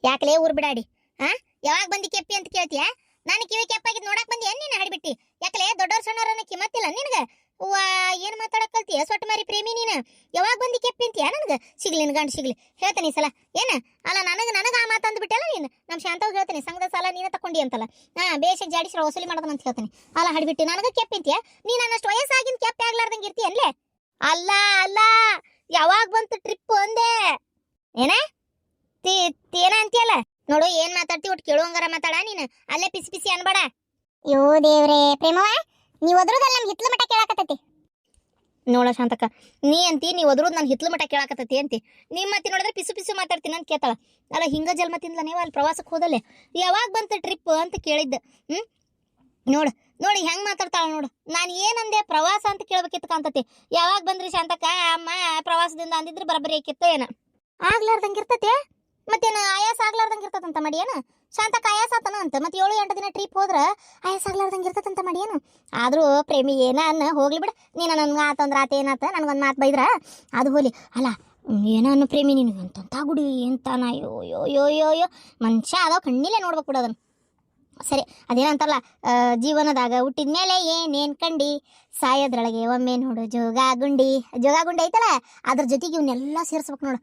ಯಾಕಲೇ ಊರ್ ಬಿಡಾಡಿ ಹಾ ಯಾವಾಗ ಬಂದಿ ಕೆಪ್ಪಿ ಅಂತ ಕೇಳ್ತೀಯ? ನಾನು ಕಿವಿ ಕೆಪ್ಪಾಗಿದ್ ನೋಡಕ್ ಬಂದಿ ಏನ್ ನೀನು ಹಾಡ್ಬಿಟ್ಟಿ? ಯಾಕಲೇ ದೊಡ್ಡವ್ರ ಸಣ್ಣವ್ರನ್ನ ಕಿಮ್ಮತ್ತಿಲ್ಲ ನಿನಗ? ವಾ ಏನ್ ಮಾತಾಡಕ್ ಕಲ್ತೀಯ ಸೊಟ್ಟ ಮಾರಿ ಪ್ರೇಮಿ ನೀನು? ಯಾವಾಗ ಬಂದಿ ಕೆಪ್ಪಿ ಅಂತೀಯ? ನನಗ ಸಿಗ್ಲಿ ಗಂಡ ಸಿಗ್ಲಿ ಹೇಳ್ತಾನೆ ಈ ಸಲ ಏನ ಅಲ್ಲ ನನಗ ಆ ಮಾತಂದ್ ಬಿಟ್ಟಲ್ಲ ನೀನು. ನಮ್ ಶಾಂತವ್ ಹೇಳ್ತಾನೆ ಸಂಘದ ಸಾಲ ನೀನ ತಕೊಂಡಿ ಅಂತಲ್ಲ. ಬೇಷಕ್ ಜಾಡಿಸ್ರ ವಸೂಲಿ ಮಾಡೋದನ್ನ ಅಂತ ಹೇಳ್ತಾನೆ. ಅಲ್ಲ ಹಾಡ್ಬಿಟ್ಟಿ ನನಗ ಕೆಪ್ಪಿ ಅಂತೀಯ? ನೀ ನನ್ನಷ್ಟು ವಯಸ್ಸಾಗಿನ ಕೆಪ್ಪಿ ಆಗ್ಲಾರ್ದಂಗ ಇರ್ತೀಯ ಅನ್ಲೇ? ಅಲ್ಲ ಅಲ್ಲ ಯಾವಾಗ ಬಂತು ಟ್ರಿಪ್ ಅಂದೆ? ಏನ ಏನ ಅಂತೀಯಲ್ಲ ನೋಡು, ಏನ್ ಮಾತಾಡ್ತಿ ಒಟ್ಟು ಕೇಳುವಂಗಾರ ಮಾತಾಡ ನೀನು. ಅಲ್ಲೇ ಪಿಸಿ ಪಿಸಿ ಅನ್ಬೇಡ. ಯೋ ದೇವ್ರೇ ಪ್ರೇಮವ, ನೀವ್ ಒದ್ರದಲ್ಲ ನಮ್ ಹಿತ್ಲ ಮಠ ಕೇಳಾಕತ್ತೈತಿ ನೋಡ ಶಾಂತಕ್ಕ. ನೀ ಅಂತಿ ನೀವ್ ಒದ್ರದ್ ನನ್ ಹಿತ್ಲ ಮಠ ಕೇಳಾಕತ್ತೈತಿ ಅಂತಿ. ನಿಮ್ ಮತ್ತಿ ನೋಡಿದ್ರೆ ಪಿಸು ಪಿಸು ಮಾತಾಡ್ತೀನಿ ಅಂತ ಕೇಳ್ತಾಳ. ಅಲ್ಲ ಹಿಂಗ ಜನ್ಮ ತಿಂದ್ಲ ನೀವು ಅಲ್ಲಿ ಪ್ರವಾಸಕ್ಕೆ ಹೋದಲ್ಲೇ ಯಾವಾಗ ಬಂತ ಟ್ರಿಪ್ ಅಂತ ಕೇಳಿದ್ದ. ನೋಡು ನೋಡಿ ಹೆಂಗ್ ಮಾತಾಡ್ತಾಳ ನೋಡು. ನಾನು ಏನಂದೆ ಪ್ರವಾಸ ಅಂತ ಕೇಳ್ಬೇಕಿತ್ತು ಕಾಂತತಿ. ಯಾವಾಗ ಬಂದ್ರಿ ಶಾಂತಕ್ಕ ಅಮ್ಮ ಪ್ರವಾಸದಿಂದ ಅಂದಿದ್ರೆ ಬರಬರಿ ಆಕಿತ್ತು ಏನ? ಆಗ್ಲಾರ್ದಂಗ ಇರ್ತತಿ ಮತ್ತೇನು ಆಯಾಸ ಆಗ್ಲಾರ್ದಂಗ ಇರ್ತದಂತ ಮಾಡಿಯೇನು? ಶಾಂತಕ್ಕ ಆಯಾಸ ಆತನ ಅಂತ ಮತ್ತೆ 7-8 ದಿನ ಟ್ರಿಪ್ ಹೋದ್ರ ಆಯಾಸ ಆಗ್ಲಾರ್ದಂಗ ಇರ್ತದಂತ ಮಾಡಿಯೇನು? ಆದ್ರೂ ಪ್ರೇಮಿ ಏನ ಅನ್ನ ಹೋಗ್ಲಿ ಬಿಡ. ನೀನು ನನ್ಗೆ ಆತಂದ್ರ ಆತ ಏನಾತ ನನಗೊಂದು ಮಾತು ಬೈದ್ರ ಅದು ಹೋಲಿ. ಅಲ್ಲ ಏನ ಅನ್ನು ಪ್ರೇಮಿ ನಿನಗೆ ಅಂತಂತ ಗುಡಿ ಎಂತಾನ? ಯೋ ಯೋ ಯೋ ಯೋ ಯೋ ಮನುಷ್ಯ ಅದಾವ ಕಣ್ಣಿಲೆ ನೋಡ್ಬೇಕು ಬಿಡ ಅದನ್ನ. ಸರಿ ಅದೇನಂತಾರಲ್ಲ, ಜೀವನದಾಗ ಹುಟ್ಟಿದ ಮೇಲೆ ಏನೇನ್ ಕಂಡಿ, ಸಾಯೋದ್ರೊಳಗೆ ಒಮ್ಮೆ ನೋಡು ಜೋಗಾಗುಂಡಿ. ಜೋಗಾಗುಂಡಿ ಐತಲ್ಲ ಅದ್ರ ಜೊತೆಗೆ ಇವನ್ನೆಲ್ಲ ಸೇರಿಸ್ಬೇಕು ನೋಡು.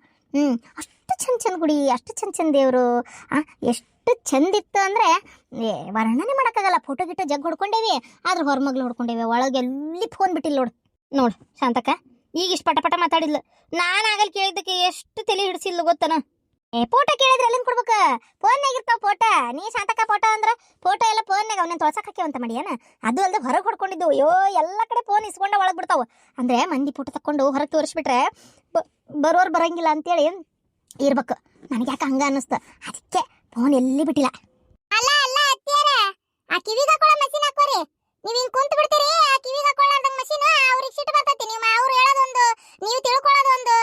ಅಷ್ಟು ಚಂದ ಗುಡಿ, ಅಷ್ಟು ಚಂದ ದೇವರು. ಎಷ್ಟು ಚಂದಿತ್ತು ಅಂದ್ರೆ ವರ್ಣನೆ ಮಾಡೋಕ್ಕಾಗಲ್ಲ. ಫೋಟೋ ಗಿಟ್ಟು ಜಗ್ ಹೊಡ್ಕೊಂಡೇವಿ, ಆದ್ರೆ ಹೊರಮಗ್ಲು ಹೊಡ್ಕೊಂಡೇವಿ. ಒಳಗೆ ಎಲ್ಲಿ ಫೋನ್ ಬಿಟ್ಟಿಲ್ಲ ನೋಡು ಶಾಂತಕ್ಕ. ಈಗ ಇಷ್ಟು ಪಟ ಮಾತಾಡಿದ್ಲು. ನಾನು ಆಗಲ್ ಕೇಳಿದ್ದಕ್ಕೆ ಎಷ್ಟು ತಲೆ ಹಿಡಿಸಿಲ್ಲ ಗೊತ್ತನ? ಫೋಟೋ ಕೇಳಿದ್ರೆ ಎಲ್ಲಿಂದ ಕೊಡ್ಬೇಕ? ಫೋನ್ನಾಗ ಇರ್ತಾವ ಫೋಟೋ. ನೀ ಶಾಂತಕ್ಕ ಫೋಟೋ ಅಂದ್ರೆ ಫೋಟೋ ಎಲ್ಲ ಫೋನ್ನಾಗ ಅವನೇನು ತೊಳ್ಸಕ್ಕೆ ಅಂತ ಮಾಡಿಯೇನ? ಅದು ಅಲ್ಲದೆ ಹೊರಗೆ ಹೊಡ್ಕೊಂಡಿದ್ದು. ಅಯ್ಯೋ ಎಲ್ಲ ಕಡೆ ಫೋನ್ ಇಸ್ಕೊಂಡ ಒಳಗೆ ಬಿಡ್ತಾವ. ಅಂದ್ರೆ ಮಂದಿ ಫೋಟೋ ತಕ್ಕೊಂಡು ಹೊರಗೆ ತೋರಿಸ್ಬಿಟ್ರೆ ಬರೋರು ಬರಂಗಿಲ್ಲ ಅಂತೇಳಿ ಇರ್ಬೇಕು. ನನಗೆ ಯಾಕೆ ಹಂಗ ಅನ್ನಿಸ್ತ, ಅದಕ್ಕೆ ಫೋನ್ ಎಲ್ಲಿ ಬಿಟ್ಟಿಲ್ಲ. ಅಲ್ಲ ಅಲ್ಲ ಅತ್ತಿಯಾರ, ಆ ಕಿವಿಗೆ ಹಾಕೊಳ್ಳೋ ಮಷೀನ್ ಹಾಕೋರಿ. ನೀವು ಹಿಂಗೆ ಕುಂತು ಬಿಡ್ತೀರಿ, ಆ ಕಿವಿಗೆ ಹಾಕೊಳ್ಳಾರ್ದಂಗ ಮಷೀನ್ ಅವ್ರಿಗೆ ಸಿಟ್ಟು ಬರ್ತೈತಿ. ಅವ್ರು ಹೇಳೋದೊಂದು ನೀವು ತಿಳ್ಕೊಳ್ಳೋದೊಂದು.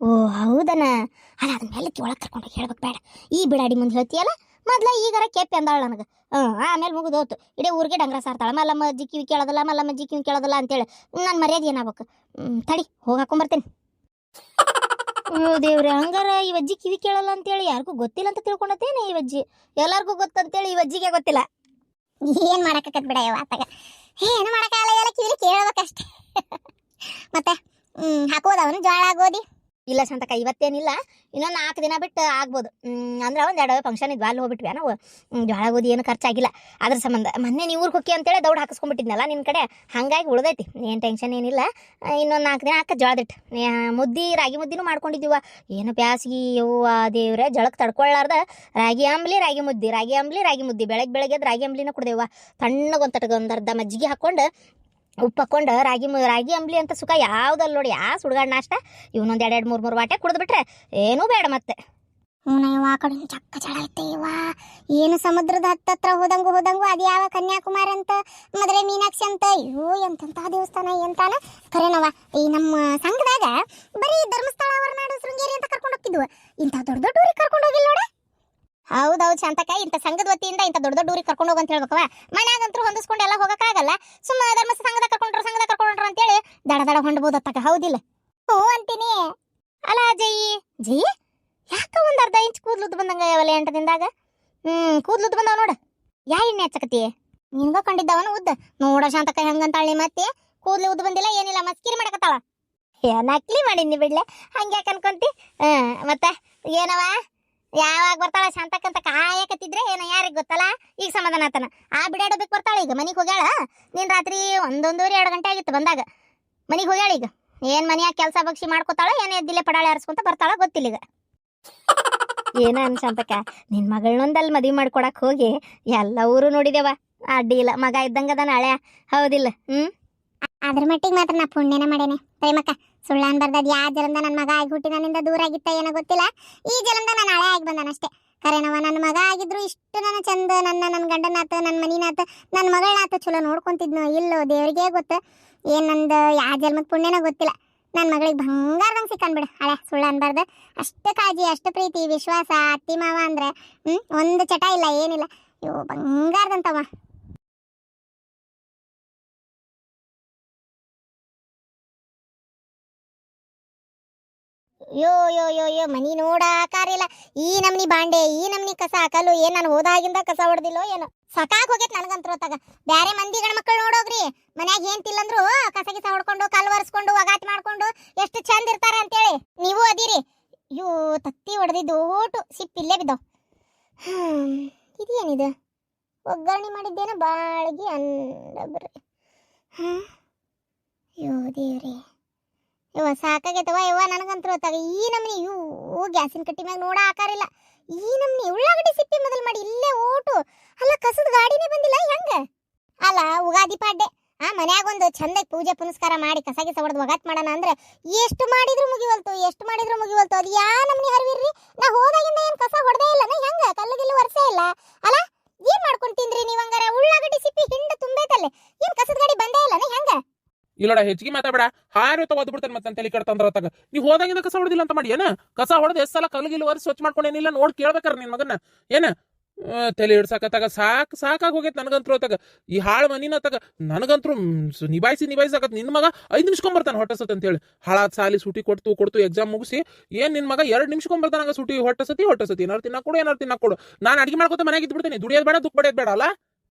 ಓ ಹೌದನ? ಅಲ್ಲ ಅದನ್ನ ಮೇಲಕ್ಕೆ ಒಳಗೆ ಕರ್ಕೊಂಡು ಹೇಳ್ಬೇಕು ಬೇಡ. ಈ ಬಿಡಾಡಿ ಮುಂದೆ ಹೇಳ್ತೀಯಲ್ಲ, ಮೊದ್ಲ ಈಗಾರ ಕೆಪ್ಪಿ ಅಂದಾಳ ನನಗೆ. ಆಮೇಲೆ ಮುಗಿದೋತು. ಇಡೀ ಊರಿಗೆ ಡಂಗ್ರ ಸಾರ್ತಾಳ. ಮಲ್ಲಮ್ಮ ಅಜ್ಜಿ ಕಿವಿ ಕೇಳೋದಲ್ಲ, ಮಲ್ಲಮ್ಮ ಅಜ್ಜಿ ಕಿವಿ ಕೇಳೋದಲ್ಲ ಅಂತೇಳಿ ನನ್ನ ಮರ್ಯಾದೆ ಏನಾಗ್ಬೇಕು? ತಡಿ ಹೋಗಿ ಹಾಕೊಂಬರ್ತೇನೆ. ದೇವ್ರೆ, ಹಂಗಾರ ಈ ಅಜ್ಜಿ ಕಿವಿ ಕೇಳಲ್ಲ ಅಂತೇಳಿ ಯಾರಿಗೂ ಗೊತ್ತಿಲ್ಲ ಅಂತ ತಿಳ್ಕೊಂಡತೇನೆ ಈ ಅಜ್ಜಿ. ಎಲ್ಲಾರ್ಗೂ ಗೊತ್ತಂತೇಳಿ ಈ ಅಜ್ಜಿಗೆ ಗೊತ್ತಿಲ್ಲ. ಏನ್ ಮಾಡಕತ್ ಬಿಡ ಆತಾಗ, ಏನು ಮಾಡಕ್ಕಾಗಲ್ಲ, ಎಲ್ಲ ಕಿವಿ ಕೇಳಬೇಕಷ್ಟೆ. ಮತ್ತೆ ಹಾಕೋದವನು ಜೋಳ ಗೋಧಿ ಇಲ್ಲ ಶಾಂತಕ್ಕ, ಇವತ್ತೇನಿಲ್ಲ, ಇನ್ನೊಂದು 4 ದಿನ ಬಿಟ್ಟು ಆಗ್ಬೋದು. ಅಂದ್ರೆ ಒಂದೆರಡು ಫಂಕ್ಷನ್ ಇದ್ವಾ, ಅಲ್ಲಿ ಹೋಗ್ಬಿಟ್ವಿ ನಾವು. ಜೋಳ ಗೋಧಿ ಏನು ಖರ್ಚಾಗಿಲ್ಲ. ಅದ್ರ ಸಂಬಂಧ ಮೊನ್ನೆ ನೀವು ಊರಿಗೆ ಹೋಗಿ ಅಂತೇಳಿ ದೌಡ್ ಹಾಕಿಸ್ಕೊಂಡ್ಬಿಟ್ಟಿದ್ನಲ್ಲ ನಿನ್ನ ಕಡೆ, ಹಂಗಾಗಿ ಉಳ್ದೈತಿ. ಏನು ಟೆನ್ಷನ್ ಏನಿಲ್ಲ. ಇನ್ನೊಂದು 4 ದಿನ ಹಾಕ ಜೋಳದಿಟ್ಟು ಮುದ್ದಿ, ರಾಗಿ ಮುದ್ದಿನೂ ಮಾಡ್ಕೊಂಡಿದ್ದೀವ. ಏನು ಬ್ಯಾಸಿಗೆ ಯವ್ವ ದೇವ್ರೆ, ಜಳಕ್ಕೆ ತಡ್ಕೊಳ್ಳಾರ್ದ ರಾಗಿ ಮುದ್ದಿ ಬೆಳಗ್ಗೆ ರಾಗಿ ಅಂಬ್ಲಿನ ಕುಡ್ದೇವ. ತಣ್ಣಗೊಂದು ಒಂದು ಅರ್ಧ ಮಜ್ಜಿಗೆ ಹಾಕೊಂಡು ಉಪ್ಪು ಹಾಕೊಂಡು ರಾಗಿ ಅಂಬ್ಲಿ ಅಂತ ಸುಖ ಯಾವ್ದಲ್ಲ ನೋಡಿ. ಸುಡ್ಗಾಡ್ ನಾಷ್ಟ ಇವನೊಂದು 2-3 ವಾಟೆ ಕುಡಿದ್ಬಿಟ್ರೆ ಏನೂ ಬೇಡ ಮತ್ತೆ. ಆ ಕಡೆ ಚಕ್ಕ ಚಳ ಐತೆ ಇವ. ಏನು ಸಮುದ್ರದ ಹತ್ತತ್ರ ಹೋದಂಗು ಅದು ಯಾವ ಕನ್ಯಾಕುಮಾರಿ ಅಂತ, ಮದುವೆ ಮೀನಾಕ್ಷಿ ಅಂತ. ಅಯ್ಯೋ ಎಂತೆಂಥ ದೇವಸ್ಥಾನ ಎಂತಾನ ಖರೇನವ. ಈ ನಮ್ಮ ಸಂಘದಾಗ ಬರೀ ಧರ್ಮಸ್ಥಳ, ಹೊರನಾಡು, ಶೃಂಗೇರಿ ಅಂತ ಕರ್ಕೊಂಡು ಹೋಗ್ತಿದ್ವು. ಇಂಥ ದೊಡ್ಡ ಊರಿಗೆ ಕರ್ಕೊಂಡು ಹೋಗಿಲ್ಲ ನೋಡ. ಹೌದೌದು ಶಾಂತಕ್ಕ, ಇಂಥ ಸಂಘದ ವತಿಯಿಂದ ಇಂಥ ದೊಡ್ಡ ಊರಿಗೆ ಕರ್ಕೊಂಡು ಹೋಗಂತ ಹೇಳ್ಬೇಕವ. ಮನ್ಯಾಗಂತೂ ಹೊಂದಿಸ್ಕೊಂಡು ಎಲ್ಲ ಹೋಗಕ್ಕಾಗಲ್ಲ. ಸುಮ್ಮ ಧರ್ಮಸ್ಥಳ ಸಂಘದ ಕರ್ಕೊಂಡ್ರು ಅಂತೇಳಿ ದಡ ಹೊಂಡ್ಬೋದತ್ತಕ್ಕ. ಹೌದಿಲ್ಲ? ಹ್ಞೂ ಅಂತೀನಿ. ಅಲ್ಲ ಜೈ ಯಾಕ ಒಂದು ಅರ್ಧ ಇಂಚ್ ಕೂದ್ಲುದ್ದು ಬಂದಂಗ ಯಾವಲ್ಲ 8 ದಿನದಾಗ? ಕೂದ್ಲುದ್ದು ಬಂದವ ನೋಡ. ಯಾ ಎಣ್ಣೆ ಹಚ್ಚಕತಿ? ನಿನ್ಗ ಕಂಡಿದ್ದವನು ಉದ್ದ ನೋಡ ಶಾಂತಕ್ಕ ಹೆಂಗಂತಾಳಿ. ಮತ್ತೆ ಕೂದ್ಲು ಉದ್ದು ಬಂದಿಲ್ಲ ಏನಿಲ್ಲ, ಮಸ್ಕಿರಿ ಮಾಡಕತ್ತಾಳ. ನಕ್ಲಿ ಮಾಡಿನಿ ಬಿಡ್ಲೆ, ಹಂಗ್ಯಾಕೆ ಅನ್ಕೊಂತಿ? ಮತ್ತೆ ಏನವ ಯಾವಾಗ ಬರ್ತಾಳ ಶಾಂತಕ್ಕಂತ ಕಾಯಕತ್ತಿದ್ರೆ ಏನೋ ಯಾರಿಗೆ ಗೊತ್ತಲ್ಲ. ಈಗ ಸಮಾಧಾನ ಆತನ. ಆ ಬಿಡಾಡೋದಕ್ಕೆ ಬರ್ತಾಳ. ಈಗ ಮನೆಗೆ ಹೋಗ್ಯಾಳ. ನೀನು ರಾತ್ರಿ 1-1:30-2 ಗಂಟೆ ಆಗಿತ್ತು ಬಂದಾಗ. ಮನೆಗೆ ಹೋಗ್ಯಾಳ. ಈಗ ಏನು ಮನೆಯಾಗ ಕೆಲಸ ಬಗ್ಸಿ ಮಾಡ್ಕೋತಾಳ, ಏನು ಎದ್ದಿಲ್ಲೇ ಪಡಾಳೆ ಹರಿಸ್ಕೊಂತ ಬರ್ತಾಳ ಗೊತ್ತಿಲ್ಲ. ಈಗ ಏನ ಶಾಂತಕ್ಕ, ನಿನ್ ಮಗಳನ್ನೊಂದಲ್ಲಿ ಮದುವೆ ಮಾಡ್ಕೊಡಕ್ ಹೋಗಿ ಎಲ್ಲ ಊರು ನೋಡಿದೇವ. ಅಡ್ಡಿ ಇಲ್ಲ, ಮಗ ಇದ್ದಂಗದ ನಾಳೆ. ಹೌದಿಲ್ಲ? ಅದ್ರ ಮಟ್ಟಿಗೆ ಮಾತ್ರ ನಾ ಪುಣ್ಯನ ಮಾಡೇನೆ ಪ್ರೇಮಕ್ಕ. ಸುಳ್ಳ ಅನ್ಬಾರ್ದು. ಯಾವ ಜಲಂದ ನನ್ನ ಮಗ ಆಗಿ ಹುಟ್ಟಿ ನನ್ನಿಂದ ದೂರ ಆಗಿತ್ತ ಏನೋ ಗೊತ್ತಿಲ್ಲ. ಈ ಜಲಂದ ನಾನು ಹಳೆ ಆಗಿ ಬಂದಾನಷ್ಟೇ. ಕರೆನವ ನನ್ನ ಮಗ ಆಗಿದ್ರು ಇಷ್ಟು ನನ್ನ ಚಂದ, ನನ್ನ ಗಂಡನಾತ, ನನ್ನ ಮನಿನಾತ, ನನ್ನ ಮಗಳನಾತ ಚಲೋ ನೋಡ್ಕೊಂತಿದ್ನೋ ಇಲ್ಲೋ ದೇವ್ರಿಗೆ ಗೊತ್ತ. ಏನ್ ನಂದು ಯಾವ ಜನ್ಮದ ಪುಣ್ಯನ ಗೊತ್ತಿಲ್ಲ. ನನ್ನ ಮಗಳಿಗೆ ಬಂಗಾರದಂಗೆ ಸಿಕ್ಕನ್ಬಿಡ. ಹಳೆ ಸುಳ್ಳ ಅನ್ಬಾರ್ದು. ಅಷ್ಟು ಕಾಳಜಿ, ಅಷ್ಟು ಪ್ರೀತಿ, ವಿಶ್ವಾಸ. ಅತ್ತಿ ಮಾವ ಅಂದ್ರೆ ಒಂದು ಚಟ ಇಲ್ಲ, ಏನಿಲ್ಲ. ಇವು ಬಂಗಾರದಂತವ. ಯೋ ಯೋ ಯೋ ಯೋ ಮನಿ ನೋಡಾಕಾರಿಲ್ಲ. ಈ ನಮ್ನಿ ಬಾಂಡೆ, ಈ ನಮ್ನಿ ಕಸ ಹಾಕಲು ಏನ್ ನಾನು ಹೋದಾಗಿಂದ ಕಸ ಹೊಡೆದಿಲ್ಲೋ ಏನೋ. ಸಾಕಾಗ್ ಹೋಗೈತ್ ನನಗಂತೂ ಹೊತ್ತಾಗ. ಬ್ಯಾರೆ ಮಂದಿ ಗಣ ಮಕ್ಕಳು ನೋಡೋಗ್ರಿ, ಮನ್ಯಾಗ ಏನ್ತಿಲ್ಲಂದ್ರು ಕಸ ಗಿಸ ಹೊಡ್ಕೊಂಡು ಕಲ್ಲು ಒರೆಸ್ಕೊಂಡು ಒಗಾತಿ ಮಾಡ್ಕೊಂಡು ಎಷ್ಟು ಚಂದ ಇರ್ತಾರ ಅಂತೇಳಿ ನೀವು ಅದಿರಿ. ಅಯ್ಯೋ ತತ್ತಿ ಹೊಡೆದಿದ್ದು ಓಟು ಸಿಪ್ಪಿಲ್ಲೇ ಬಿದ್ದಾವ್. ಇದೇನಿದು ಒಗ್ಗರಣೆ ಮಾಡಿದ್ದೇನ ಬಾಳ್ಗಿ ಅಂಡಬ್ರಿ. ಅಯ್ಯೋ ದೇವ್ರಿ, ಯವ್ವ ಸಾಕಾಗೈತವ ಯವ್ವ ನನಗಂತೂ ಹೊತ್ತಾಗ. ಈ ನಮ್ನಿ ಇವು ಗ್ಯಾಸಿನ ಕಟ್ಟಿ ಮ್ಯಾಗ ನೋಡ ಆಕಾರಿಲ್ಲ. ಈ ನಮ್ನಿ ಉಳ್ಳಾಗಡ್ಡಿ ಸಿಪ್ಪಿ ಮೊದಲು ಮಾಡಿ ಇಲ್ಲೇ ಓಟು. ಅಲ್ಲ ಕಸದ ಗಾಡಿನೇ ಬಂದಿಲ್ಲ ಹೆಂಗ? ಅಲ್ಲ ಉಗಾದಿ ಪಾಡ್ಡೆ ಮನ್ಯಾಗ ಒಂದು ಚಂದಾಗಿ ಪೂಜೆ ಪುನಸ್ಕಾರ ಮಾಡಿ ಕಸ ಗಿಸ ಹೊಡೆದು ಒಗಾತ್ ಮಾಡೋಣ ಅಂದ್ರೆ ಎಷ್ಟು ಮಾಡಿದ್ರು ಮುಗಿವಲ್ತು, ಎಷ್ಟು ಮಾಡಿದ್ರು ಮುಗಿವಲ್ತು. ಅದು ಯಾ ನಮ್ನಿ ಹರಿವಿರ್ರಿ. ನಾ ಹೋದಾಗಿಂದ ಏನ್ ಕಸ ಹೊಡೆದೇ ಇಲ್ಲ ನಾ, ಹೆಂಗ ಕಲ್ಲುಗಿಲ್ಲು ವರ್ಷೇ ಇಲ್ಲ ಅಲ್ಲ. ಏನ್ ಮಾಡ್ಕೊಂಡ್ ತಿಂದ್ರಿ ನೀವ್ ಹಂಗಾರ? ಉಳ್ಳಾಗಡ್ಡಿ ಸಿಪ್ಪಿ ಹಿಂಡ ತುಂಬೈತಲ್ಲೇ, ಏನ್ ಕಸದ ಗಾಡಿ ಬಂದೇ ಇಲ್ಲ ನಾ ಹೆಂಗ? ಇಲ್ಲೋಡ ಹೆಚ್ಚಿಗೆ ಮಾತಾಡ, ಹಾರಿ ಒದ್ದು ಬಿಡ್ತಾನೆ ಮತ್ತೆ ತಲೆ ಕಟ್ತಂದ್ರ ಹೊತ್ತಾಗ. ನೀವು ಹೋದಾಗಿಂದ ಕಸ ಹೊಡೆದಿಲ್ಲ ಅಂತ ಮಾಡಿ ಏನ? ಕಸ ಹೊಡೆದು ಎಷ್ಟು ಸಲ ಕಲ್ಗಿಲ್ ಒರೆಸಿ ಸ್ವಚ್ಛ ಮಾಡ್ಕೊಂಡೇನಿಲ್ಲ ನೋಡಿ ಕೇಳ್ಬೇಕಾರ ನಿನ್ ಮಗನ ಏನ? ತಲೆ ಹಿಡ್ಸಾಕತ್ತಾಗ ಸಾಕಾಗಿ ಹೋಗೈತೆ ನನಗಂತೂ ಹೊತ್ತಾಗ. ಈ ಹಾಳು ಮನಿನತ್ತಾಗ ನನಗಂತೂ ನಿಭಾಯಿಸಾಕತ್. ನಿನ್ನ ಮಗ 5 ನಿಮಿಷಕೊಂಬರ್ತಾನೆ ಹೊಟ್ಟಸತ್ ಅಂತೇಳಿ. ಹಾಳಾದ ಸಾಲಿ ಸೂಟಿ ಕೊಡ್ತು ಎಕ್ಸಾಮ್ ಮುಗಿಸಿ ಏನ್ ನಿನ್ ಮಗ 2 ನಿಮಿಷಕೊಂಬರ್ತಾನಂಗ ಸೂಟಿ ಹೊಟ್ಟಸತಿ ಏನಾರು ತಿನ್ನಕ್ ಕೊಡು. ನಾನು ಅಡಿಗೆ ಮಾಡ್ಕೊತ ಮನೆಯಾಗ ಇದ್ಬಿಡ್ತೇನೆ. ದುಡಿಯೋದ್ ಬೇಡ ದುಃಖ ಪಡೆಯೋದ್ ಬೇಡ ಅಲ್ಲ.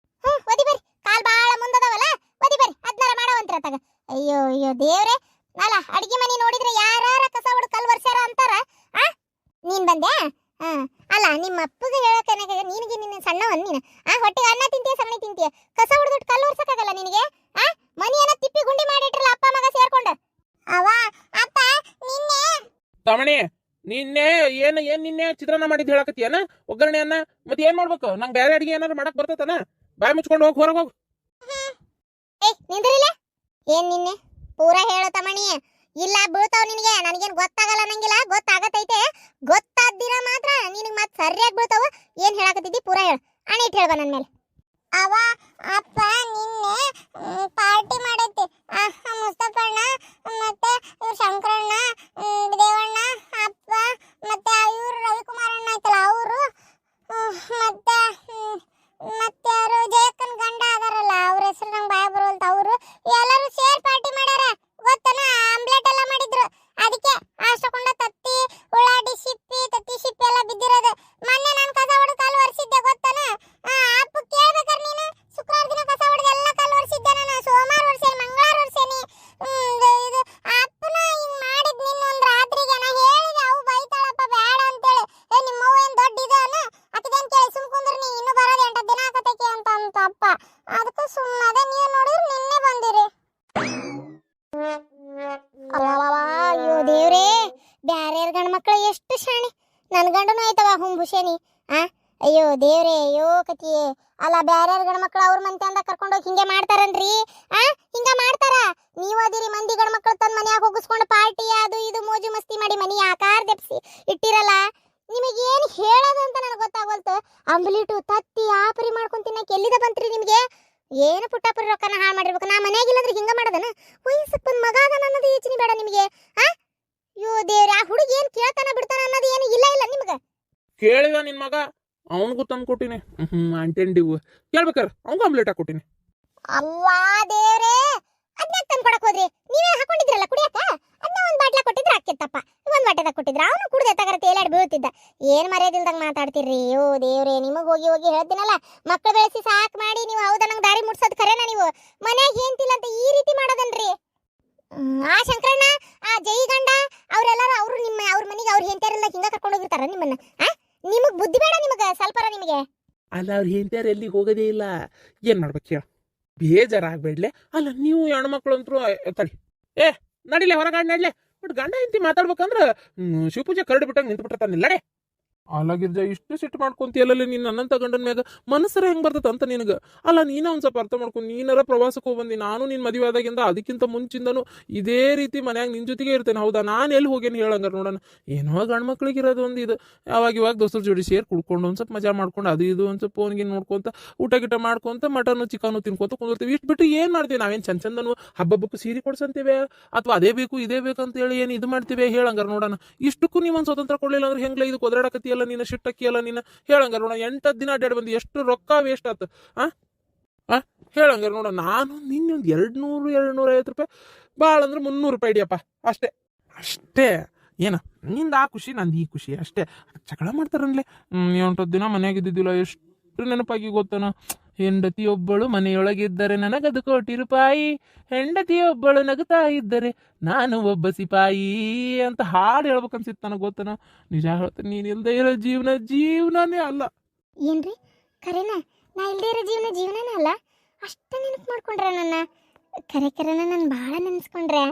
ಒದಿ ಬರ್ರಿ, ಕಾಲ್ ಬಾಳ ಮುಂದದವಲ್ಲ, ಒದಿ ಬರ್ರಿ ಅದ್ನಾರ ಮಾಡವಂತ್ರ ತಗ. ಅಯ್ಯೋ ಅಯ್ಯೋ ದೇವ್ರೆ, ಅಲ್ಲ ಅಡಿಗೆ ಮನಿ ನೋಡಿದ್ರೆ ಯಾರ ಕಸ ಹೊಡೆದು ಕಲ್ ವರ್ಷಾರ ಅಂತಾರ. ನೀನ್ ಬಂದೆ? ಅಲ್ಲ ನಿಮ್ಮ ಅಪ್ಪಗೆ ಹೇಳಕ್ಕೆ ನಿನಗೆ ನಿನ್ನ ಸಣ್ಣವನ್ ನೀನು. ಹೊಟ್ಟೆಗೆ ಅನ್ನ ತಿಂತೀಯ ಸಗಣಿ ತಿಂತೀಯ, ಕಸ ಹೊಡೆದು ಕಲ್ಲು ವರ್ಷಕ್ಕಾಗಲ್ಲ ನಿನಗೆ? ಮನಿ ಏನೋ ತಿಪ್ಪಿ ಗುಂಡಿ ಮಾಡಿಟ್ರಲ್ಲ ಅಪ್ಪ ಮಗ ಸೇರ್ಕೊಂಡು. ಅವ ಅಪ್ಪ ನಿನ್ನೆ ತಮಣಿ ನಿನ್ನೆ ನಿನ್ನೆ ಚಿತ್ರಾನ್ನ ಮಾಡಿದ್ ಹೇಳಕತ್ತೀಯನ? ಒಗ್ಗರಣೆ ಅನ್ನ ಮತ್ತೆ ಏನ್ ಮಾಡ್ಬೇಕು? ನಂಗೆ ಬೇರೆ ಅಡಿಗೆ ಏನಾರು ಮಾಡಕ್ ಬರ್ತತನ? ಬಾಯ್ ಮುಚ್ಕೊಂಡು ಹೋಗಿ ಹೊರಗೆ ಹೋಗು. ನಿಂದ್ರಿಲ್ಲ. ಏನ್ ನಿನ್ನೆ ಪೂರಾ ಹೇಳು ತಮಣಿ, ಇಲ್ಲ ಬೀಳ್ತಾವ್ ನಿನಗೆ. ನನಗೇನ್ ಗೊತ್ತಾಗಲ್ಲ ನಂಗಿಲ್ಲ, ಗೊತ್ತಾಗತೈತೆ. ಗೊತ್ತಾದ ದಿನ ಮಾತ್ರ ನಿನಗೆ ಮತ್ತೆ ಸರಿಯಾಗಿ ಬೀಳ್ತಾವ. ಏನ್ ಹೇಳಕತ್ತಿದ್ದಿ ಪೂರಾ ಹೇಳು, ಅಣಿಟ್ ಹೇಳ್ಬ ನನ್ನ ಮೇಲೆ. ಅವ ಅಪ್ಪ ನಿನ್ನೆ ಪಾರ್ಟಿ ಮಾಡೈತಿ. ಮುಸ್ತಫಣ್ಣ ಮತ್ತೆ ಶಂಕರಣ್ಣ, ದೇವಣ್ಣ, ಅಪ್ಪ ಮತ್ತೆ ಇವ್ರು ರವಿಕುಮಾರಣ್ಣ ಐತಲ್ಲ ಅವರು, ಮತ್ತೆ ಯಾರು ಜಯಕ್ಕನ್ ಗಂಡ ಅದಾರಲ್ಲ ಅವ್ರ ಹೆಸರು ನಂಗೆ ಬಾಯ ಬರೋಲ್ತ, ಅವರು ಎಲ್ಲರೂ ಸೇರ್ ಪಾರ್ಟಿ ಮಾಡ್ಯಾರ. ಗೊತ್ತನ? ಆಮ್ಲೆಟ್ ಎಲ್ಲ ಮಾಡಿದ್ರು. ಅದಕ್ಕೆ ಅಷ್ಟಕೊಂಡ ತತ್ತಿ ಸಿಪ್ಪಿ ಎಲ್ಲ ಬಿದ್ದಿರೋದು. ಮೊನ್ನೆ ನಾನು ಕಸ ಹೊಡೆದು ಕಲ್ಲು ಒರೆಸಿದ್ದೆ ಗೊತ್ತನ? ಅಪ್ಪ ಕೇಳ್ಬೇಕಾರ ನೀನು. ಶುಕ್ರವಾರ ದಿನ ಕಸ ಹೊಡೆದು ಎಲ್ಲ ಕಲ್ಲು ಒರೆಸಿದ್ದೆ ನಾನು. ಸೋಮವಾರ ಒರೆಸೇನಿ, ಮಂಗಳವಾರ ಒರೆಸೇನಿ. ಇದು ಅಪ್ಪನ ಹಿಂಗ್ ಮಾಡಿದ್ ನಿನ್ನೊಂದು ರಾತ್ರಿಗೆ ನಾ ಹೇಳಿದೆ. ಅವು ಬೈತಾಳಪ್ಪ ಬೇಡ ಅಂತೇಳಿ. ನಿಮ್ಮವ್ವ ಏನ್ ದೊಡ್ಡ ಇದು ಅನ್ನ ಅಕಿದೇನ್ ಕೇಳಿ ಸುಮ್ ಕುಂದ್ರ ನೀ, ಇನ್ನು ಬರೋದು 8 ದಿನ ಆಗತೈತಿ ಅಂತ ಅಪ್ಪ. ಅದಕ್ಕೆ ಸುಮ್ಮನೆ ನೀವು ನೋಡಿದ್ರೆ ನಿನ್ನೆ ಬಂದಿರಿ. ಅಯ್ಯೋ ದೇವ್ರೇ, ಬ್ಯಾರ್ಯಾರ ಗಂಡ ಮಕ್ಕಳು ಎಷ್ಟು ಶಾಣೆ. ನನ್ ಗಂಡನು ಆಯ್ತವ ಹುಂಬುಷೇನಿ. ಅಯ್ಯೋ ದೇವ್ರೇ, ಅಯ್ಯೋ ಕತಿಯೇ. ಅಲ್ಲ ಬ್ಯಾರ್ಯಾರ ಗಂಡ ಮಕ್ಕಳು ಅವ್ರ ಮಂತೆ ಅಂದ ಕರ್ಕೊಂಡೋಗಿ ಹಿಂಗೆ ಮಾಡ್ತಾರನ್ರಿ? ಹಿಂಗ ಮಾಡ್ತಾರ? ನೀವು ಅದಿರಿ ಮಂದಿ ಗಂಡ ಮಕ್ಕಳು ತಂದ್ ಮನ್ಯಾಗ ಹೋಗಿಸ್ಕೊಂಡು ಪಾರ್ಟಿ ಅದು ಇದು ಮೋಜು ಮಸ್ತಿ ಮಾಡಿ ಮನಿ ಆಕಾರ ದೆಪ್ಸಿ ಇಟ್ಟಿರಲ್ಲ. ನಿಮಗೇನು ಹೇಳೋದು ಅಂತ ನನಗೆ ಗೊತ್ತಾಗೋಲ್ತು. ಅಂಬ್ಲಿಟು ತತ್ತಿ ಆಪರಿ ಮಾಡ್ಕೊಂಡ್ ತಿನ್ನಕ್ಕೆ ಎಲ್ಲಿದ ಬಂತ್ರಿ ನಿಮಗೆ? ಏನು ಪುಟ್ಟಾಪುರಿ ರೊಕ್ಕನ ಹಾಳು ಮಾಡಿರ್ಬೇಕು. ನಾ ಮನೆಯಾಗಿಲ್ಲಂದ್ರೆ ಹಿಂಗ ಮಾಡೋದನ? ವಯಸ್ಸಕ್ಕೆ ಬಂದ್ ಮಗ ಅದ ಅನ್ನೋದು ಯೋಚನೆ ಬೇಡ ನಿಮಗೆ? ಅಯ್ಯೋ ದೇವ್ರ, ಆ ಹುಡುಗಿ ಏನ್ ಕೇಳ್ತಾನ ಬಿಡ್ತಾನ ಅನ್ನೋದು ಏನು ಇಲ್ಲ ನಿಮ್ಗೆ? ಕೇಳಿದ ನಿನ್ ಮಗ, ಅವನಿಗೂ ತಂದು ಕೊಟ್ಟಿನಿ. ಅಂಟೆಂಡಿವು ಕೇಳ್ಬೇಕಾರ ಅವ್ನು ಆಮ್ಲೆಟ್ ಹಾಕೊಟ್ಟಿನಿ. ಅವ್ವಾ ದೇವ್ರೇ, ಅದನ್ನ ತಂದು ಕೊಡಕ್ ಹೋದ್ರಿ? ನೀವೇ ಹಾಕೊಂಡಿದ್ರಲ್ಲ ಕುಡಿಯಕ, ಅದನ್ನ ಒಂದ್ ಬಾಟ್ಲ ಕೊಟ್ಟಿದ್ರೆ ಹಾಕಿತ್ತಪ್ಪ. ಒಂದ್ ಬಾಟೆದಾಗ ಕೊಟ್ಟಿದ್ರ ಅವನು ಕುಡ್ದೆ ತಗರ ತೇಲಾಡಿ ಬೀಳ್ತಿದ್ದ. ಏನ್ ಮರ್ಯಾದಿಲ್ದಂಗ ಮಾತಾಡ್ತಿರ್ರಿ. ಅಯ್ಯೋ ದೇವ್ರೇ, ನಿಮಗ್ ಹೋಗಿ ಹೇಳ್ತೀನಲ್ಲ, ಮಕ್ಕಳು ಬೆಳೆಸಿ ಸಾಕ್ ಮಾಡಿ ನೀವು ಹೌದಾ ನಂಗೆ ದಾರಿ ಮುಟ್ಸೋದ್ ಖರೇನಾ? ನೀವು ಮನ್ಯಾಗ ಏನ್ತಿಲ್ಲ ಅಂತ ಈ ರೀತಿ ಮಾಡೋದನ್ರಿ? ಆ ಶಂಕರಣ್ಣ, ಆ ಜೈ ಗಂಡ ಅವ್ರೆಲ್ಲಾರು ಅವ್ರ ಮನೆಗೆ ಅವ್ರ ಹೆಂಡತಿಯರೆಲ್ಲ ಹಿಂಗ ಕರ್ಕೊಂಡು ಹೋಗಿರ್ತಾರ ನಿಮ್ಮನ್ನ? ನಿಮಗ್ ಬುದ್ಧಿ ಬೇಡ ನಿಮಗ ಸ್ವಲ್ಪರ ನಿಮಗೆ? ಅಲ್ಲ ಅವ್ರ ಹೆಂಡತಿಯರು ಎಲ್ಲಿ ಹೋಗೋದೇ ಇಲ್ಲ. ಏನ್ ಮಾಡ್ಬೇಕು ಹೇಳ? ಬೇಜಾರಾಗ್ಬೇಡ್ಲೆ. ಅಲ್ಲ ನೀವು ಹೆಣ್ಮಕ್ಳು ಅಂತೂ ತಡಿ, ನಡಿಲೆ ಹೊರಗಾಡ್ ನಡ್ಲೆ. ಬಟ್ ಗಂಡ ಹೆಂಡತಿ ಮಾತಾಡ್ಬೇಕಂದ್ರ ಶಿವಪೂಜೆ ಕರಡು ಬಿಟ್ಟಂಗ ನಿಂತು ಬಿಟ್ಟಿರ್ತಾನಿಲ್ಲಡೆ. ಅಲಾಗಿರ್ಜ ಇಷ್ಟು ಸಿಟ್ಟು ಮಾಡ್ಕೊಂತಿಯಲ್ಲ ನೀನು ನನ್ನಂತ ಗಂಡನ ಮ್ಯಾಗ. ಮನಸ್ಸರ ಹೆಂಗ್ ಬರ್ತದ ಅಂತ ನಿನಗ? ಅಲ್ಲ ನೀನ ಒಂದ್ ಸ್ವಲ್ಪ ಅರ್ಥ ಮಾಡ್ಕೊಂಡು, ನೀನಾರ ಪ್ರವಾಸಕ್ಕೆ ಹೋಗ್ಬಂದಿ. ನಾನು ನಿನ್ ಮದುವೆ ಆದಾಗಿಂದ ಅದಕ್ಕಿಂತ ಮುಂಚಿಂದನು ಇದೇ ರೀತಿ ಮನ್ಯಾಗ ನಿನ್ ಜೊತೆಗೆ ಇರ್ತೇನೆ. ಹೌದಾ? ನಾನು ಎಲ್ಲಿ ಹೋಗೇನು ಹೇಳಂಗಾರ ನೋಡೋಣ. ಏನೋ ಗಂಡು ಮಕ್ಳಿಗೆ ಇರೋದು ಒಂದು ಇದು. ಇವಾಗ ದೋಸ್ತರ ಜೋಡಿ ಸೇರಿ ಕುಡ್ಕೊಂಡು ಒಂದ್ ಸ್ವಲ್ಪ ಮಜಾ ಮಾಡ್ಕೊಂಡು ಅದು ಇದು ಒಂದ್ ಸ್ವಲ್ಪ ಫೋನ್ಗೆ ನೋಡ್ಕೊಂತ ಊಟ ಗಿಟ ಮಾಡ್ಕೊಂತ ಮಟನ್ನು ಚಿಕನ್ನು ತಿನ್ಕೊಂತ ಕುಂದಿರ್ತೀವಿ. ಇಷ್ಟು ಬಿಟ್ಟು ಏನ್ ಮಾಡ್ತೀವಿ? ನಾವೇನ್ ಚಂದನು ಹಬ್ಬಕ್ಕೂ ಸೀರೆ ಕೊಡ್ಸಂತೀವಿ ಅಥವಾ ಅದೇ ಬೇಕು ಇದೇ ಬೇಕಂತ ಹೇಳಿ ಏನು ಇದು ಮಾಡ್ತೀವಿ ಹೇಳಂಗಾರ ನೋಡೋಣ. ಇಷ್ಟಕ್ಕೂ ನೀವೊಂದು ಸ್ವತಂತ್ರ ಕೊಡ್ಲಿಲ್ಲ ಅಂದ್ರೆ ಹೆಂಗ್ಲ ಇದು ಕೊದರಾಡಕತ್ತಿ ಎಲ್ಲ ನೀನು ಶಿಟ್ಟಕ್ಕಿ ಎಲ್ಲ ನೀನು ಹೇಳಂಗಾರ ನೋಡ. 8 ದಿನ ಅಡ್ಡಾಡಿ ಬಂದು ಎಷ್ಟು ರೊಕ್ಕ ವೇಸ್ಟ್ ಆತ ಹೇಳಂಗಾರ ನೋಡ. ನಾನು ನಿನ್ನೆ ಒಂದು 200-250 ರೂಪಾಯಿ ಭಾಳ ಅಂದ್ರೆ 300 ರೂಪಾಯಿ ಇಡಿಯಪ್ಪ ಅಷ್ಟೇ. ಏನ ನಿಂದ ಆ ಖುಷಿ ನಂದು ಈ ಖುಷಿ ಅಷ್ಟೇ. ಜಗಳ ಮಾಡ್ತಾರನ್ಲೆ. ಎಂಟತ್ತು ದಿನ ಮನ್ಯಾಗ ಇದ್ದಿದ್ದಿಲ್ಲ, ಎಷ್ಟು ನೆನಪಾಗಿ ಗೊತ್ತನ. ಹೆಂಡತಿಯೊಬ್ಬಳು ಮನೆಯೊಳಗಿದ್ದರೆ ನನಗದು ಕೋಟಿ ರೂಪಾಯಿ, ಹೆಂಡತಿಯೊಬ್ಬಳು ನಗುತ್ತಾ ಇದ್ದರೆ ನಾನು ಒಬ್ಬ ಸಿಪಾಯಿ ಅಂತ ಹಾಡು ಹೇಳ್ಬೇಕನ್ಸಿತ್ತು ನನಗೆ ಗೊತ್ತನ. ನಿಜ ಹೇಳ್ತೀನಿ, ನೀನು ಇಲ್ದೇ ಇರೋ ಜೀವನನೇ ಅಲ್ಲ. ಏನ್ರಿ ಕರೆನ ನಾ ಇಲ್ದೇ ಇರೋ ಜೀವನನೇ ಅಲ್ಲ. ಅಷ್ಟ ನೆನಪು ಮಾಡ್ಕೊಂಡ್ರೆ ನನ್ನ ಕರೆನ ನಾನು ಭಾಳ ನೆನೆಸ್ಕೊಂಡ್ರೆ.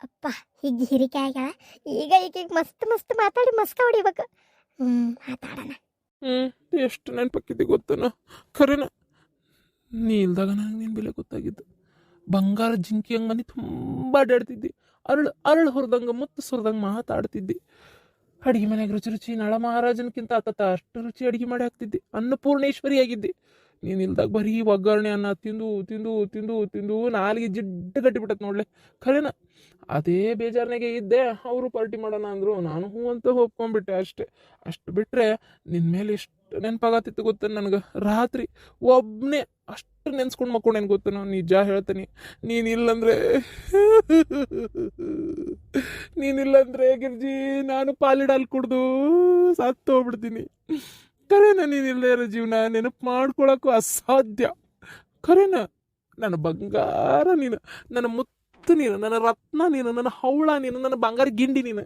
ಅಪ್ಪ ಹೀಗೆ ಹಿರಿಕೆ ಆಗ್ಯಾಳ. ಈಗ ಮಸ್ತ್ ಮಾತಾಡಿ ಮಸ್ಕ ಹೊಡಿಬೇಕು. ಮಾತಾಡೋಣ. ಎಷ್ಟು ನೆನಪಕ್ಕಿದ್ದೆ ಗೊತ್ತನ. ಖರೇನ ನೀ ಇಲ್ದಾಗ ನನಗೆ ನಿನ್ನ ಬೆಲೆ ಗೊತ್ತಾಗಿದ್ದು. ಬಂಗಾರ ಜಿಂಕಿ ಹಂಗನಿ ತುಂಬ ಅಡ್ಡಾಡ್ತಿದ್ದಿ. ಅರಳು ಹೊರದಂಗೆ ಮುತ್ತು ಸುರದಂಗೆ ಮಾತಾಡ್ತಿದ್ದಿ. ಅಡುಗೆ ಮನೆಯಾಗ ರುಚಿ ನಳ ಮಹಾರಾಜನ್ಕಿಂತ ಅಷ್ಟು ರುಚಿ ಅಡುಗೆ ಮಾಡಿ ಹಾಕ್ತಿದ್ದಿ. ಅನ್ನಪೂರ್ಣೇಶ್ವರಿ ಆಗಿದ್ದಿ. ನೀನು ಇಲ್ದಾಗ ಬರೀ ಒಗ್ಗರಣೆ ಅನ್ನ ತಿಂದು ತಿಂದು ತಿಂದು ತಿಂದು ನಾಲಿಗೆ ಜಿಡ್ಡು ಗಟ್ಟಿಬಿಟ್ಟತ್ ನೋಡ್ಲೆ. ಖರೇನ ಅದೇ ಬೇಜಾರ್ನಾಗೆ ಇದ್ದೆ. ಅವರು ಪಾರ್ಟಿ ಮಾಡೋಣ ಅಂದರು, ನಾನು ಹ್ಞೂ ಅಂತ ಒಪ್ಕೊಂಡ್ಬಿಟ್ಟೆ ಅಷ್ಟೇ. ಅಷ್ಟು ಬಿಟ್ಟರೆ ನಿನ್ನ ಮೇಲೆ ಎಷ್ಟು ನೆನಪಾಗತ್ತಿತ್ತು ಗೊತ್ತ ನನಗೆ. ರಾತ್ರಿ ಒಬ್ಬನೇ ಅಷ್ಟು ನೆನ್ಸ್ಕೊಂಡು ಮಕ್ಕೊಂಡೇನು ಗೊತ್ತೇನೋ. ನಿಜ ಹೇಳ್ತೀನಿ, ನೀನಿಲ್ಲಂದ್ರೆ ಗಿರ್ಜಿ ನಾನು ಪಾಲಿಡಲ್ಲಿ ಕುಡ್ದು ಸತ್ತು ಹೋಗ್ಬಿಡ್ತೀನಿ. ಖರೇನ ನೀನಿಲ್ಲದೆ ಇರೋ ಜೀವನ ನೆನಪು ಮಾಡ್ಕೊಳಕ್ಕೂ ಅಸಾಧ್ಯ. ಖರೇನ ನನ್ನ ಬಂಗಾರ ನೀನು, ನನ್ನ ಮುತ್ತು ನೀನು, ನನ್ನ ರತ್ನ ನೀನು, ನನ್ನ ಹವಳ ನೀನು, ನನ್ನ ಬಂಗಾರ ಗಿಂಡಿ ನೀನು.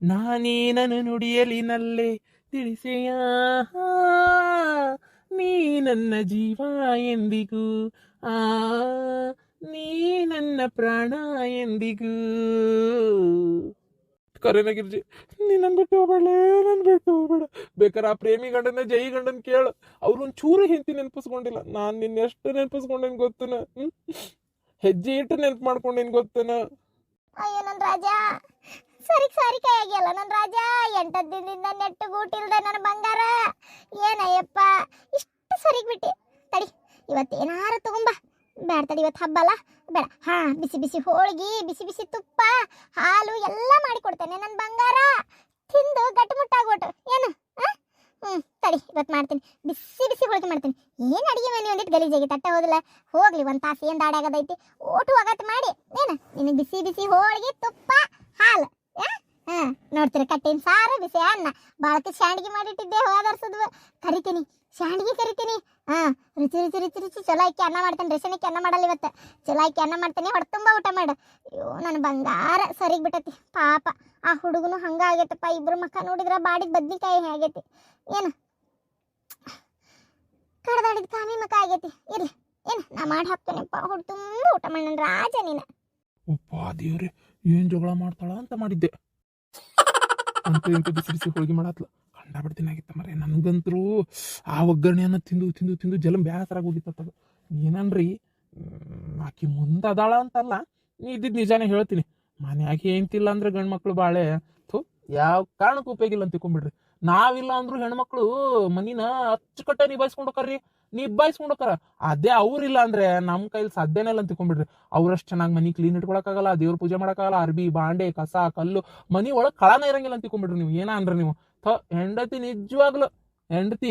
ನಾನೇನನು ನುಡಿಯಲಿನಲ್ಲೇ ತಿಳಿಸೆಯ, ನೀ ನನ್ನ ಜೀವ ಎಂದಿಗೂ, ನೀ ನನ್ನ ಪ್ರಾಣ ಎಂದಿಗೂ. ಕರೆನ ಗಿರ್ಜಿ, ನೀ ನನ್ ಬಿಟ್ಟು ಹೋಗ್ಬೇಡ. ಬೇಕಾರೆ ಆ ಪ್ರೇಮಿ ಗಂಡನ ಜೈ ಗಂಡನ್ ಕೇಳು, ಅವ್ರು ಒಂಚೂರು ಹಿಂತಿ ನೆನಪಿಸ್ಕೊಂಡಿಲ್ಲ. ನಾನು ನಿನ್ನ ಎಷ್ಟು ನೆನಪಿಸ್ಕೊಂಡೇನು ಗೊತ್ತನ. ಹೆಜ್ಜೆ ಇಟ್ಟು ನೆನಪು ಮಾಡ್ಕೊಂಡೇನು ಗೊತ್ತನ. ಅಯ್ಯೋ ನನ್ನ ರಾಜ, ಸರಿ ಕೈ ಆಗಿಯಲ್ಲ ನನ್ನ ರಾಜ. 8 ದಿನದಿಂದ ನೆಟ್ಟು ಗೂಟಿಲ್ದೆ ನನ್ನ ಬಂಗಾರ. ಏನಯ್ಯಪ್ಪ ಇಷ್ಟು ಸರಿಗೆ ಬಿಟ್ಟೆ. ತಡಿ ಇವತ್ತೇನಾರು ತಗೊಂಬ. ಬೇಡ ತಡಿ, ಇವತ್ತು ಹಬ್ಬ ಅಲ್ಲ, ಬೇಡ. ಬಿಸಿ ಹೋಳಿಗೆ, ಬಿಸಿ ತುಪ್ಪ, ಹಾಲು ಎಲ್ಲ ಮಾಡಿಕೊಡ್ತೇನೆ ನನ್ನ ಬಂಗಾರ. ತಿಂದು ಗಟ್ಟುಮುಟ್ಟಾಗ್ಬಿಟ್ಟು ಏನು. ತಡಿ ಇವತ್ತು ಮಾಡ್ತೀನಿ, ಬಿಸಿ ಹೋಳಿಗೆ ಮಾಡ್ತೀನಿ. ಏನು ಅಡಿಗೆ ಮನೆ ಒಂದಿಟ್ಟು ಗಲೀಜಾಗಿ ತಟ್ಟೆ ಹೋದಿಲ್ಲ. ಹೋಗ್ಲಿ, ಒಂದು ತಾಸು ಏನು ದಾಡ್ಯಾಗದೈತಿ, ಓಟು ಒಗತ್ತು ಮಾಡಿ ಏನು ನಿನಗೆ ಬಿಸಿ ಹೋಳಿಗೆ, ತುಪ್ಪ, ಹಾಲು. ನೋಡ್ತೀರಿ, ಕಟ್ಟಿನ ಸಾರು, ಬಿಸಿ ಅನ್ನ, ಬಾಳಕ್ಕೆ ಶಾಂಡ್ಗಿ ಮಾಡಿಟ್ಟಿದ್ದೆ ಹೋದರ್ಸದ್ವು. ಕರಿತೀನಿ, ಶಾಂಡ್ಗಿ ಕರಿತೀನಿ. ರುಚಿ ಚಲೋ ಆಕಿ ಅನ್ನ ಮಾಡ್ತೇನೆ. ರೇಷನಿಕ್ಕೆ ಅನ್ನ ಮಾಡಲ್ಲ ಇವತ್ತು, ಚಲೋ ಆಕಿ ಅನ್ನ ಮಾಡ್ತೇನೆ. ಹೊಟ್ಟೆ ತುಂಬ ಊಟ ಮಾಡು. ಅಯ್ಯೋ ನನ್ನ ಬಂಗಾರ ಸರಿಗೆ ಬಿಟ್ಟತಿ ಪಾಪ. ಆ ಹುಡುಗನು ಹಂಗಾಗೈತಪ್ಪ. ಇಬ್ರು ಮಕ್ಕ ನೋಡಿದ್ರೆ ಬಾಡಿದ ಬದ್ನಿಕಾಯಿ ಆಗೈತಿ. ಏನು ಕಡ್ದಾಡಿದ ಕಾಮಿ ಮಕ್ಕ ಆಗೈತಿ. ಇರ್ಲಿ ಏನು ನಾ ಮಾಡಿ ಹಾಕ್ತೇನೆಪ್ಪ. ಹೊಟ್ಟೆ ತುಂಬ ಊಟ ಮಾಡಿ ನನ್ನ ರಾಜ ನೀನು. ಒಪ್ಪ ದೇವ್ರೆ, ಏನು ಜಗಳ ಮಾಡ್ತಾಳ ಅಂತ ಮಾಡಿದ್ದೆ. ಅಂತ ಬಿಸಿ ಹೋಳಿಗೆ ಮಾಡತ್ಲ ಕಂಡಾಬಿಡ್ತೀನಾಗಿತ್ತ ಮರೆ. ನನಗಂತರೂ ಆ ಒಗ್ಗರಣೆಯನ್ನು ತಿಂದು ಜಲಂ ಬ್ಯಾಸರಾಗಿ ಹೋಗಿತ್ತದ. ಏನನ್ರಿ, ಆಕಿ ಮುಂದೆ ಅದಾಳ ಅಂತಲ್ಲ, ನೀ ಇದ್ದಿದ್ದು ನಿಜಾನೇ ಹೇಳ್ತೀನಿ. ಮನೆಯಾಗಿ ಏಂತಿಲ್ಲ ಅಂದ್ರೆ ಗಂಡು ಮಕ್ಳು ಬಾಳೆ ಯಾವ ಕಾರಣಕ್ಕೂ ಉಪಯೋಗಿಲ್ಲ ಅಂತ ತಿಳ್ಕೊಂಬಿಡ್ರಿ. ನಾವಿಲ್ಲ ಅಂದ್ರು ಹೆಣ್ಮಕ್ಳು ಮನಿನ ಅಚ್ಚುಕಟ್ಟ ನಿಭಾಯಿಸ್ಕೊಂಡೋಕಾರ. ಅದೇ ಅವ್ರಿಲ್ಲ ಅಂದ್ರೆ ನಮ್ಮ ಕೈಲಿ ಸಾಧ್ಯನೇ ಇಲ್ಲ ಅಂತ ತಿಳ್ಕೊಂಬಿಡ್ರಿ. ಅವ್ರಷ್ಟು ಚೆನ್ನಾಗಿ ಮನಿ ಕ್ಲೀನ್ ಇಟ್ಕೊಳಕ್ಕಾಗಲ್ಲ, ದೇವ್ರ ಪೂಜೆ ಮಾಡೋಕ್ಕಾಗಲ್ಲ, ಅರ್ಬಿ ಬಾಂಡೆ ಕಸ ಕಲ್ಲು ಮನಿ ಒಳಗೆ ಕಳನ ಇರಂಗಿಲ್ಲ ಅಂತ ತಿಳ್ಕೊಂಬಿಡ್ರಿ. ನೀವು ಏನ ಅಂದ್ರೆ ನೀವು ಹೆಂಡತಿ ನಿಜವಾಗ್ಲು ಹೆಂಡತಿ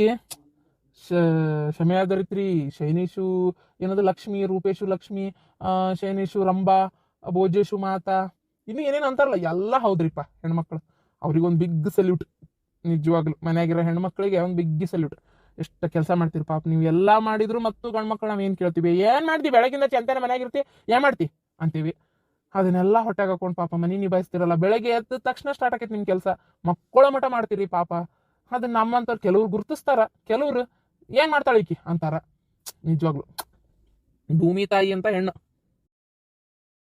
ಶಮಯಾದರಿತ್ರಿ, ಶೈನೇಶು ಏನದು ಲಕ್ಷ್ಮಿ, ರೂಪೇಶು ಲಕ್ಷ್ಮಿ, ಶೈನೇಶು ರಂಭಾ, ಭೋಜೇಶು ಮಾತಾ, ಇನ್ನು ಏನೇನು ಅಂತಾರಲ್ಲ ಎಲ್ಲ ಹೌದ್ರಿಪ್ಪ ಹೆಣ್ಮಕ್ಳು. ಅವ್ರಿಗೊಂದು ಬಿಗ್ ಸಲ್ಯೂಟ್. ನಿಜವಾಗ್ಲು ಮನ್ಯಾಗಿರೋ ಹೆಣ್ಮಕ್ಳಿಗೆ ಒಂದು ಬಿಗ್ ಸಲ್ಯೂಟ್. ಎಷ್ಟು ಕೆಲಸ ಮಾಡ್ತೀರಿ ಪಾಪ ನೀವು. ಎಲ್ಲ ಮಾಡಿದ್ರು ಮತ್ತು ಗಂಡ್ಮಕ್ಳು ನಾವು ಏನು ಕೇಳ್ತೀವಿ, ಏನು ಮಾಡ್ತೀವಿ ಬೆಳಗಿಂದ ಚಂತನ ಮನ್ಯಾಗಿರ್ತೀವಿ, ಏನು ಮಾಡ್ತೀವಿ ಅಂತೀವಿ. ಅದನ್ನೆಲ್ಲ ಹೊಟ್ಟೆಗೆ ಹಾಕೊಂಡು ಪಾಪ ಮನೆ ನಿಭಾಯಿಸ್ತಿರಲ್ಲ. ಬೆಳಗ್ಗೆ ಎದ್ದ ತಕ್ಷಣ ಸ್ಟಾರ್ಟ್ ಆಕೈತಿ ನಿಮ್ಮ ಕೆಲಸ, ಮಕ್ಕಳ ಮಠ ಮಾಡ್ತೀರಿ ಪಾಪ. ಅದನ್ನ ನಮ್ಮಂತವ್ರು ಕೆಲವ್ರು ಗುರ್ತಿಸ್ತಾರ, ಕೆಲವ್ರು ಏನು ಮಾಡ್ತಾಳೆ ಈಕಿ ಅಂತಾರ. ನಿಜವಾಗ್ಲು ಭೂಮಿ ತಾಯಿ ಅಂತ ಹೆಣ್ಣು